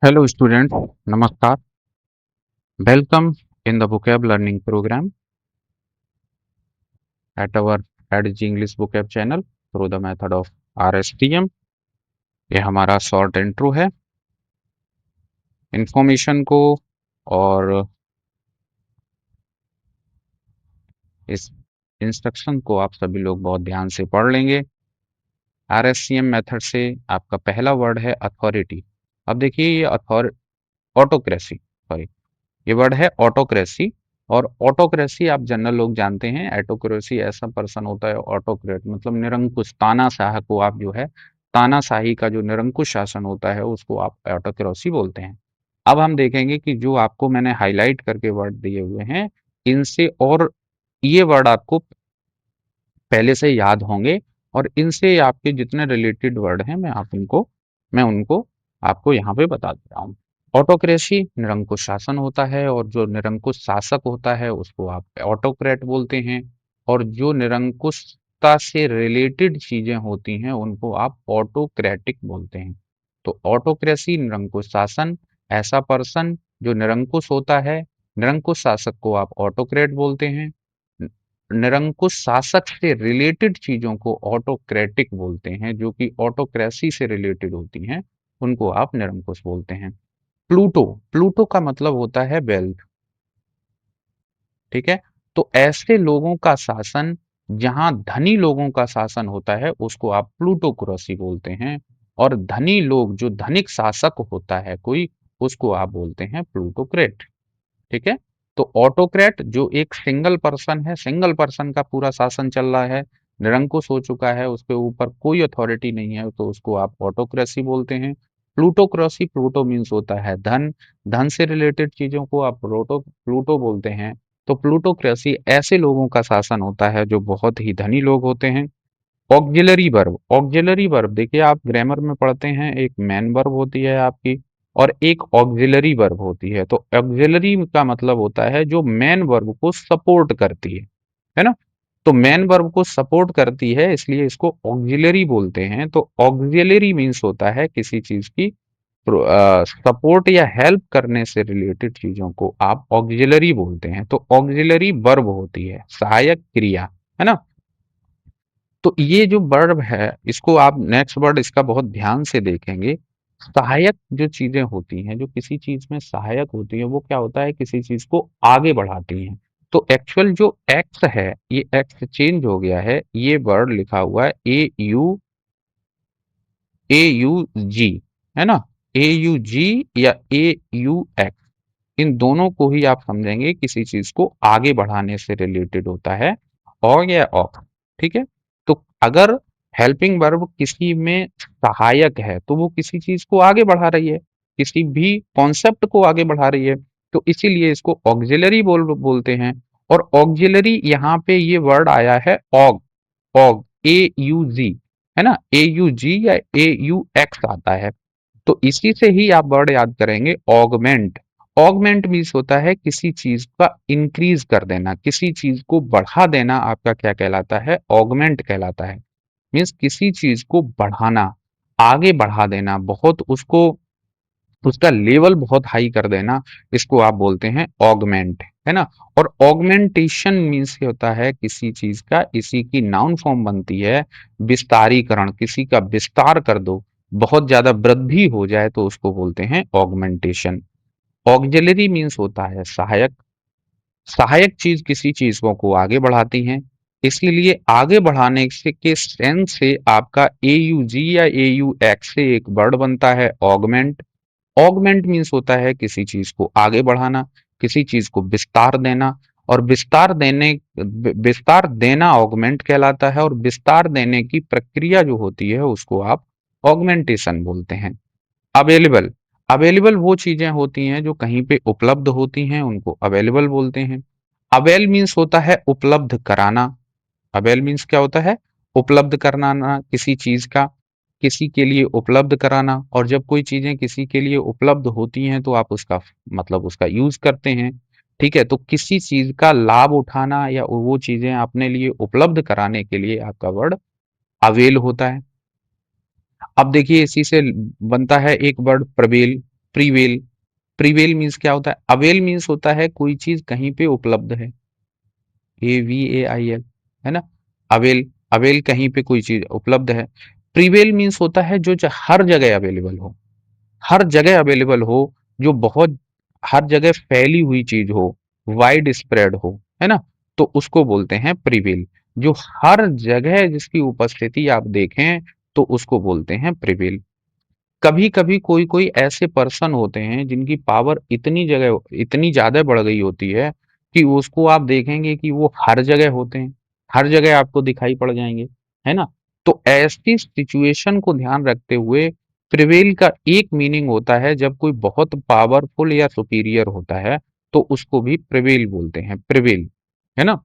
Hello students, Namaskar. Welcome in the vocab learning program at our ADG English vocab channel through the method of RSTM. ये हमारा short intro है information को और इस instruction को आप सभी लोग बहुत ध्यान से पढ़ लेंगे। RSTM मेथड से आपका पहला वर्ड है अथॉरिटी। अब देखिए ये ऑटोक्रेसी सॉरी ये वर्ड है ऑटोक्रेसी। और ऑटोक्रेसी आप जनरल लोग जानते हैं। एटोक्रेसी ऐसा पर्सन होता है, ऑटोक्रेट मतलब निरंकुश तानाशाह को आप जो है तानाशाही का जो निरंकुश शासन होता है उसको आप ऑटोक्रेसी बोलते हैं। अब हम देखेंगे कि जो आपको मैंने हाईलाइट करके वर्ड दिए हुए हैं इनसे, और ये वर्ड आपको पहले से याद होंगे, और इनसे आपके जितने रिलेटेड वर्ड हैं मैं उनको आपको यहाँ पे बता दे रहा हूँ। ऑटोक्रेसी निरंकुश शासन होता है, और जो निरंकुश शासक होता है उसको आप ऑटोक्रेट बोलते हैं, और जो निरंकुशता से रिलेटेड चीजें होती हैं उनको आप ऑटोक्रेटिक बोलते हैं। तो ऑटोक्रेसी निरंकुश शासन, ऐसा पर्सन जो निरंकुश होता है, निरंकुश शासक को आप ऑटोक्रेट बोलते हैं। निरंकुश शासक से रिलेटेड चीजों को ऑटोक्रेटिक बोलते हैं, जो कि ऑटोक्रेसी से रिलेटेड होती हैं उनको आप निरंकुश बोलते हैं। प्लूटो, प्लूटो का मतलब होता है वेल्थ। ठीक है, तो ऐसे लोगों का शासन, जहां धनी लोगों का शासन होता है उसको आप प्लूटोक्रेसी बोलते हैं, और धनी लोग जो धनिक शासक होता है कोई, उसको आप बोलते हैं प्लूटोक्रेट। ठीक है, तो ऑटोक्रेट जो एक सिंगल पर्सन है, सिंगल पर्सन का पूरा शासन चल रहा है, निरंकुश हो चुका है, उसके ऊपर कोई अथॉरिटी नहीं है, तो उसको आप ऑटोक्रेसी बोलते हैं। प्लूटोक्रेसी, प्लूटो मीन्स होता है धन, धन से रिलेटेड चीजों को आप प्लूटो बोलते हैं। तो प्लूटोक्रेसी ऐसे लोगों का शासन होता है जो बहुत ही धनी लोग होते हैं। ऑक्सिलरी वर्ब, ऑक्सिलरी वर्ब देखिए आप ग्रामर में पढ़ते हैं, एक मेन वर्ब होती है आपकी और एक ऑक्सिलरी वर्ब होती है। तो ऑक्सिलरी का मतलब होता है जो मेन वर्ब को सपोर्ट करती है ना। तो मेन वर्ब को सपोर्ट करती है इसलिए इसको ऑक्सिलरी बोलते हैं। तो ऑक्सिलरी मीन्स होता है किसी चीज की सपोर्ट या हेल्प करने से रिलेटेड चीजों को आप ऑक्सिलरी बोलते हैं। तो ऑक्सिलरी वर्ब होती है सहायक क्रिया, है ना। तो ये जो वर्ब है इसको आप नेक्स्ट वर्ड इसका बहुत ध्यान से देखेंगे। सहायक जो चीजें होती हैं, जो किसी चीज में सहायक होती है, वो क्या होता है, किसी चीज को आगे बढ़ाती हैं। तो एक्चुअल जो एक्स है, ये एक्स चेंज हो गया है, ये वर्ड लिखा हुआ है ए यू जी, है ना। ए यू जी या AUX, इन दोनों को ही आप समझेंगे किसी चीज को आगे बढ़ाने से रिलेटेड होता है, और या ऑफ। ठीक है, तो अगर हेल्पिंग वर्ब किसी में सहायक है तो वो किसी चीज को आगे बढ़ा रही है, किसी भी कॉन्सेप्ट को आगे बढ़ा रही है, तो इसीलिए इसको ऑक्सिलरी बोलते हैं। और ऑक्सिलरी यहाँ पे ये वर्ड आया है ऑग, ऑग AUG, है ना, AUG या AUX आता है। तो इसी से ही आप वर्ड याद करेंगे ऑगमेंट। ऑगमेंट मीन्स होता है किसी चीज का इंक्रीज कर देना, किसी चीज को बढ़ा देना, आपका क्या कहलाता है, ऑगमेंट कहलाता है। मीन्स किसी चीज को बढ़ाना, आगे बढ़ा देना, बहुत उसको, उसका लेवल बहुत हाई कर देना, इसको आप बोलते हैं ऑगमेंट, है ना। और ऑगमेंटेशन मीन्स ये होता है किसी चीज का, इसी की नाउन फॉर्म बनती है विस्तारीकरण, किसी का विस्तार कर दो, बहुत ज्यादा वृद्धि हो जाए तो उसको बोलते हैं ऑगमेंटेशन। ऑक्सिलरी मीन्स होता है सहायक, सहायक चीज किसी चीजों को आगे बढ़ाती हैं, इसलिए आगे बढ़ाने से के सेंस से आपका AUG या AUX से एक वर्ड बनता है ऑगमेंट। ऑगमेंट मीन्स होता है किसी चीज को आगे बढ़ाना, किसी चीज को विस्तार देना, और विस्तार देना ऑगमेंट कहलाता है, और विस्तार देने की प्रक्रिया जो होती है उसको आप ऑगमेंटेशन बोलते हैं। अवेलेबल, अवेलेबल वो चीजें होती हैं जो कहीं पे उपलब्ध होती हैं, उनको अवेलेबल बोलते हैं। अवेल मीन्स होता है उपलब्ध कराना, अवेल मीन्स क्या होता है, उपलब्ध कराना किसी चीज का, किसी के लिए उपलब्ध कराना। और जब कोई चीजें किसी के लिए उपलब्ध होती हैं तो आप उसका मतलब उसका यूज करते हैं। ठीक है, तो किसी चीज का लाभ उठाना या वो चीजें अपने लिए उपलब्ध कराने के लिए आपका वर्ड अवेल होता है। अब देखिए इसी से बनता है एक word prevail. Prevail. Prevail means क्या होता है? अवेल मीन्स होता है कोई चीज कहीं पे उपलब्ध है, AVAIL, है ना। अवेल, अवेल कहीं पे कोई चीज उपलब्ध है। प्रीवेल मीन्स होता है जो हर जगह अवेलेबल हो, हर जगह अवेलेबल हो, जो बहुत हर जगह फैली हुई चीज हो, वाइड स्प्रेड हो, है ना, तो उसको बोलते हैं प्रिवेल। जो हर जगह जिसकी उपस्थिति आप देखें तो उसको बोलते हैं प्रिवेल। कभी कभी कोई कोई ऐसे पर्सन होते हैं जिनकी पावर इतनी जगह इतनी ज्यादा बढ़ गई होती है कि उसको आप देखेंगे कि वो हर जगह होते हैं, हर जगह आपको दिखाई पड़ जाएंगे, है ना। तो ऐसी सिचुएशन को ध्यान रखते हुए प्रिवेल का एक मीनिंग होता है जब कोई बहुत पावरफुल या सुपीरियर होता है तो उसको भी प्रिवेल बोलते हैं, प्रिवेल, है ना।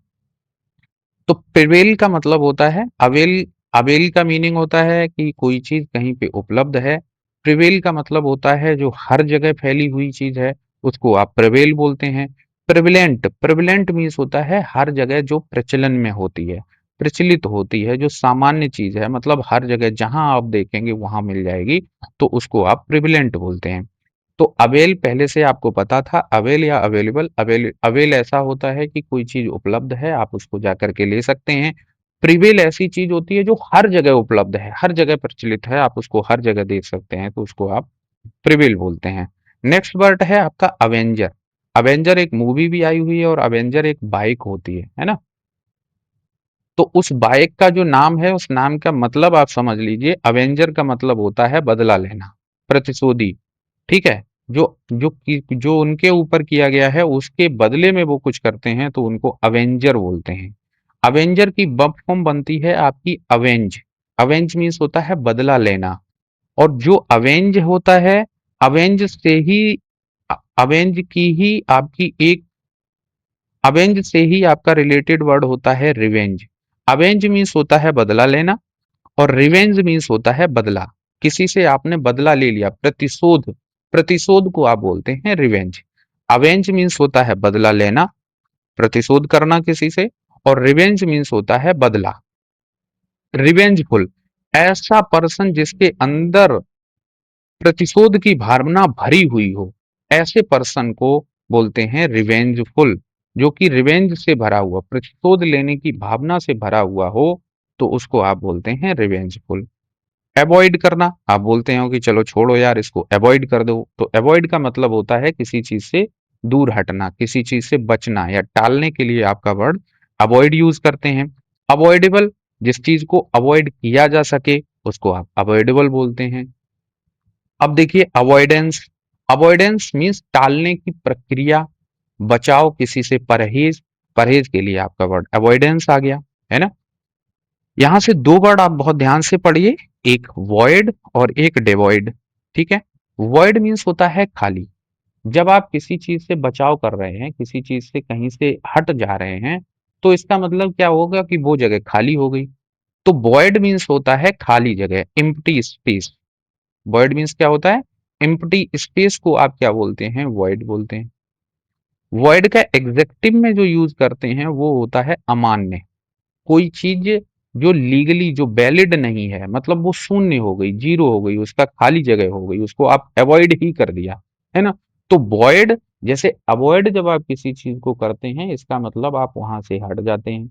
तो प्रिवेल का मतलब होता है अवेल। अवेल का मीनिंग होता है कि कोई चीज कहीं पे उपलब्ध है। प्रिवेल का मतलब होता है जो हर जगह फैली हुई चीज है, उसको आप प्रिवेल बोलते हैं। प्रिविलेंट, प्रिविलेंट मीन्स होता है हर जगह जो प्रचलन में होती है, प्रचलित होती है, जो सामान्य चीज है, मतलब हर जगह जहां आप देखेंगे वहां मिल जाएगी, तो उसको आप प्रिविलेंट बोलते हैं। तो अवेल पहले से आपको पता था, अवेल या अवेलेबल, अवेल अवेल ऐसा होता है कि कोई चीज उपलब्ध है, आप उसको जाकर के ले सकते हैं। प्रिवेल ऐसी चीज होती है जो हर जगह उपलब्ध है, हर जगह प्रचलित है, आप उसको हर जगह देख सकते हैं, तो उसको आप प्रिवेल बोलते हैं। नेक्स्ट वर्ड है आपका अवेंजर। अवेंजर एक मूवी भी आई हुई है और अवेंजर एक बाइक होती है ना। तो उस बाइक का जो नाम है, उस नाम का मतलब आप समझ लीजिए, अवेंजर का मतलब होता है बदला लेना, प्रतिशोधी, ठीक है। जो उनके ऊपर किया गया है उसके बदले में वो कुछ करते हैं तो उनको अवेंजर बोलते हैं। अवेंजर की बब फॉर्म बनती है आपकी अवेंज। अवेंज मीन्स होता है बदला लेना। और जो अवेंज होता है, अवेंज से ही अवेंज की ही आपकी एक अवेंज से ही आपका रिलेटेड वर्ड होता है रिवेंज। अवेंज मीन्स होता है बदला लेना, और रिवेंज मीन्स होता है बदला। किसी से आपने बदला ले लिया, प्रतिशोध, प्रतिशोध को आप बोलते हैं रिवेंज। अवेंज मीन्स होता है बदला लेना, प्रतिशोध करना किसी से, और रिवेंज मीन्स होता है बदला। रिवेंजफुल, ऐसा पर्सन जिसके अंदर प्रतिशोध की भावना भरी हुई हो, ऐसे पर्सन को बोलते हैं रिवेंजफुल। जो कि रिवेंज से भरा हुआ, प्रतिशोध लेने की भावना से भरा हुआ हो, तो उसको आप बोलते हैं रिवेंजफुल। अवॉइड करना, आप बोलते हो कि चलो छोड़ो यार इसको अवॉइड कर दो, तो अवॉइड का मतलब होता है किसी चीज से दूर हटना, किसी चीज से बचना या टालने के लिए आपका वर्ड अवॉइड यूज करते हैं। अवॉइडेबल, जिस चीज को अवॉइड किया जा सके उसको आप अवॉइडेबल बोलते हैं। अब देखिए अवॉइडेंस, अवॉइडेंस मीन्स टालने की प्रक्रिया, बचाव, किसी से परहेज, परहेज के लिए आपका वर्ड अवॉइडेंस आ गया, है ना। यहां से दो वर्ड आप बहुत ध्यान से पढ़िए, एक वॉइड और एक डिवॉइड, ठीक है। वॉइड मीन्स होता है खाली। जब आप किसी चीज से बचाव कर रहे हैं, किसी चीज से कहीं से हट जा रहे हैं, तो इसका मतलब क्या होगा कि वो जगह खाली हो गई। तो वॉइड मीन्स होता है खाली जगह, एम्प्टी स्पेस। वॉइड मीन्स क्या होता है? एम्प्टी स्पेस को आप क्या बोलते हैं? वॉइड बोलते हैं। वॉइड का एग्जेक्टिव में जो यूज करते हैं वो होता है अमान्य। कोई चीज जो लीगली जो वैलिड नहीं है, मतलब वो शून्य हो गई, जीरो हो गई, उसका खाली जगह हो गई, उसको आप अवॉइड ही कर दिया, है ना। तो वॉइड, जैसे अवॉइड जब आप किसी चीज को करते हैं इसका मतलब आप वहां से हट जाते हैं,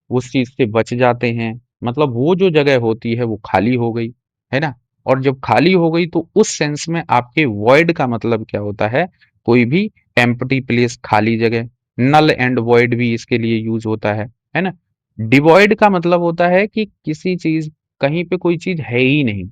उस चीज से बच जाते हैं, मतलब वो जो जगह होती है वो खाली हो गई, है ना। और जब खाली हो गई तो उस सेंस में आपके वॉइड का मतलब क्या होता है? कोई भी एम्प्टी प्लेस, खाली जगह। नल एंड वॉइड भी इसके लिए यूज होता है ना। डिवॉइड का मतलब होता है कि किसी चीज, कहीं पे कोई चीज है ही नहीं,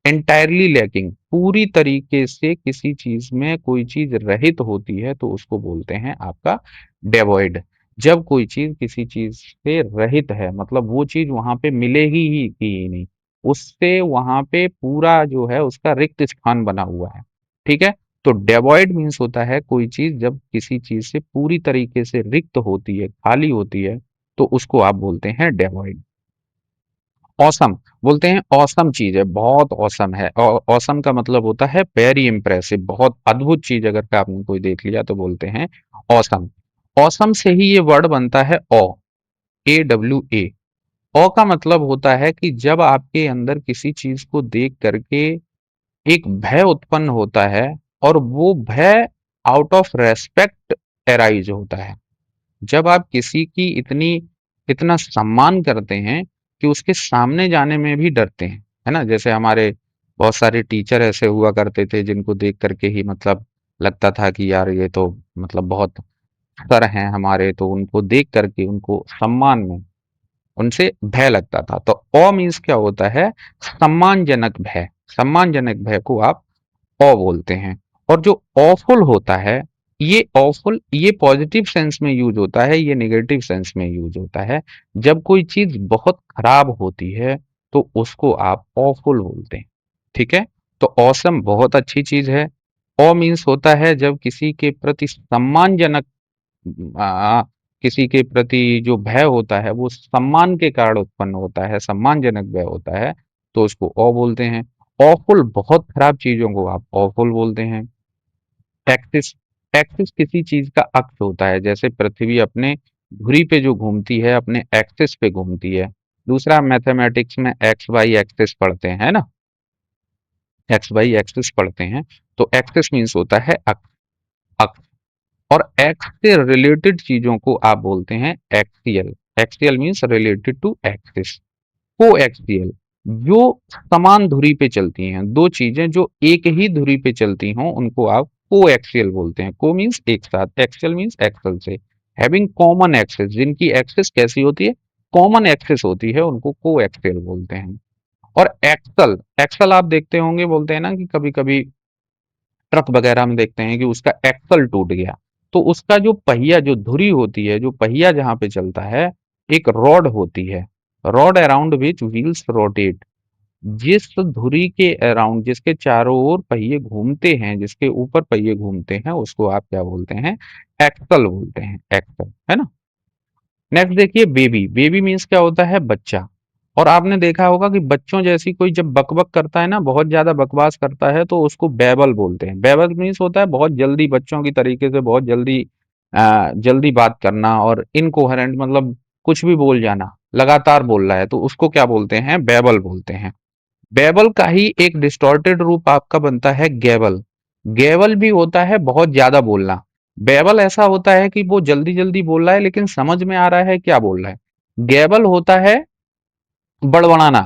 एंटायरली लैकिंग, पूरी तरीके से किसी चीज में कोई चीज रहित होती है तो उसको बोलते हैं आपका डेवॉइड। जब कोई चीज किसी चीज से रहित है, मतलब वो चीज वहां पे मिलेगी ही नहीं, उससे वहां पे पूरा जो है उसका रिक्त स्थान बना हुआ है, ठीक है। तो डेवॉइड मीन्स होता है कोई चीज जब किसी चीज से पूरी तरीके से रिक्त होती है, खाली होती है, तो उसको आप बोलते हैं डेवॉइड। ऑसम, बोलते हैं ऑसम चीज है, बहुत ऑसम है। और ऑसम का मतलब होता है वेरी इंप्रेसिव, बहुत अद्भुत चीज अगर का आपने कोई देख लिया तो बोलते हैं ऑसम। ऑसम से ही ये वर्ड बनता है ऑ, AWA। ऑ का मतलब होता है कि जब आपके अंदर किसी चीज को देख करके एक भय उत्पन्न होता है, और वो भय आउट ऑफ रेस्पेक्ट एराइज होता है। जब आप किसी की इतना सम्मान करते हैं कि उसके सामने जाने में भी डरते हैं, है ना? जैसे हमारे बहुत सारे टीचर ऐसे हुआ करते थे जिनको देख करके ही मतलब लगता था कि यार ये तो मतलब बहुत सर हैं हमारे, तो उनको देख करके उनको सम्मान में उनसे भय लगता था। तो अ मीन्स क्या होता है? सम्मानजनक भय। सम्मानजनक भय को आप अ बोलते हैं। और जो ऑफुल होता है, ये ऑफुल ये पॉजिटिव सेंस में यूज होता है, ये नेगेटिव सेंस में यूज होता है। जब कोई चीज बहुत खराब होती है तो उसको आप ऑफुल बोलते हैं। ठीक है? तो ऑसम बहुत अच्छी चीज है। अ मीन्स होता है जब किसी के प्रति सम्मानजनक आ, किसी के प्रति जो भय होता है वो सम्मान के कारण उत्पन्न होता है, सम्मानजनक भय होता है, तो उसको अ बोलते हैं। ऑफुल बहुत खराब चीजों को आप ऑफुल बोलते हैं। एक्सिस एक्सिस किसी चीज का अक्ष होता है, जैसे पृथ्वी अपने धुरी पे जो घूमती है अपने एक्सिस पे घूमती है। दूसरा, मैथमेटिक्स में एक्स वाई एक्सिस पढ़ते हैं, है ना? एक्स वाई एक्सिस पढ़ते हैं। तो एक्सिस मीन्स होता है अक्ष। अक्ष। और एक्स से रिलेटेड चीजों को आप बोलते हैं axial. Axial means related to axis. को एक्सियल, जो समान धुरी पे चलती हैं, दो चीजें जो एक ही धुरी पे चलती हों उनको आप को एक्सियल बोलते हैं। को मीन्स एक साथ, एक्सियल मीन्स एक्सल से। हैविंग कॉमन एक्सिस, जिनकी एक्सिस कैसी होती है? कॉमन एक्सिस होती है, उनको को एक्सियल बोलते हैं। और एक्सल, एक्सल आप देखते होंगे, बोलते हैं ना कि कभी कभी ट्रक वगैरह में देखते हैं कि उसका एक्सल टूट गया, तो उसका जो पहिया, जो धुरी होती है, जो पहिया जहां पे चलता है, एक रॉड होती है। Rod around which wheels rotate. जिस धुरी के अराउंड, जिसके चारों ओर पहिए घूमते हैं, जिसके ऊपर पहिए घूमते हैं, उसको आप क्या बोलते हैं? एक्सल बोलते हैं। एक्सल, है ना? नेक्स्ट देखिए, बेबी। बेबी मीन्स क्या होता है? बच्चा। और आपने देखा होगा कि बच्चों जैसी कोई जब बकबक करता है ना, बहुत ज्यादा बकवास करता है, तो उसको बेबल बोलते हैं। बेबल मीन्स होता है बहुत जल्दी, बच्चों की तरीके से बहुत जल्दी जल्दी बात करना, और इनकोहेरेंट मतलब कुछ भी बोल जाना, लगातार बोल रहा है, तो उसको क्या बोलते हैं? बेबल बोलते हैं। बेबल का ही एक डिस्टॉर्टेड रूप आपका बनता है गैबल। गैबल भी होता है बहुत ज्यादा बोलना। बेबल ऐसा होता है कि वो जल्दी जल्दी बोल रहा है लेकिन समझ में आ रहा है क्या बोल रहा है। गैबल होता है बड़बड़ाना,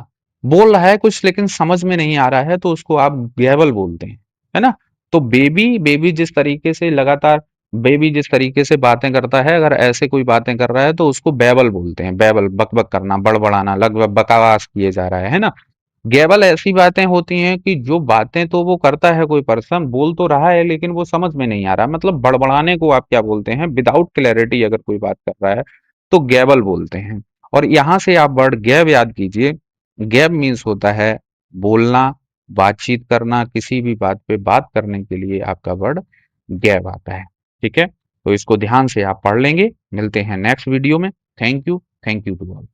बोल रहा है कुछ लेकिन समझ में नहीं आ रहा है, तो उसको आप गैबल बोलते हैं, है ना? तो बेबी, बेबी जिस तरीके से लगातार, बेबी जिस तरीके से बातें करता है, अगर ऐसे कोई बातें कर रहा है तो उसको बेबल बोलते हैं। बेबल, बकबक करना, बड़बड़ाना, लगभग बकवास किए जा रहा है ना? गेबल ऐसी बातें होती हैं कि जो बातें तो वो करता है, कोई पर्सन बोल तो रहा है लेकिन वो समझ में नहीं आ रहा, मतलब बड़बड़ाने को आप क्या बोलते हैं? विदाउट क्लैरिटी अगर कोई बात कर रहा है तो गैबल बोलते हैं। और यहां से आप वर्ड गैब याद कीजिए। गैब मीन्स होता है बोलना, बातचीत करना, किसी भी बात पे बात करने के लिए आपका वर्ड गैब आता है। ठीक है? तो इसको ध्यान से आप पढ़ लेंगे। मिलते हैं नेक्स्ट वीडियो में। Thank you to all.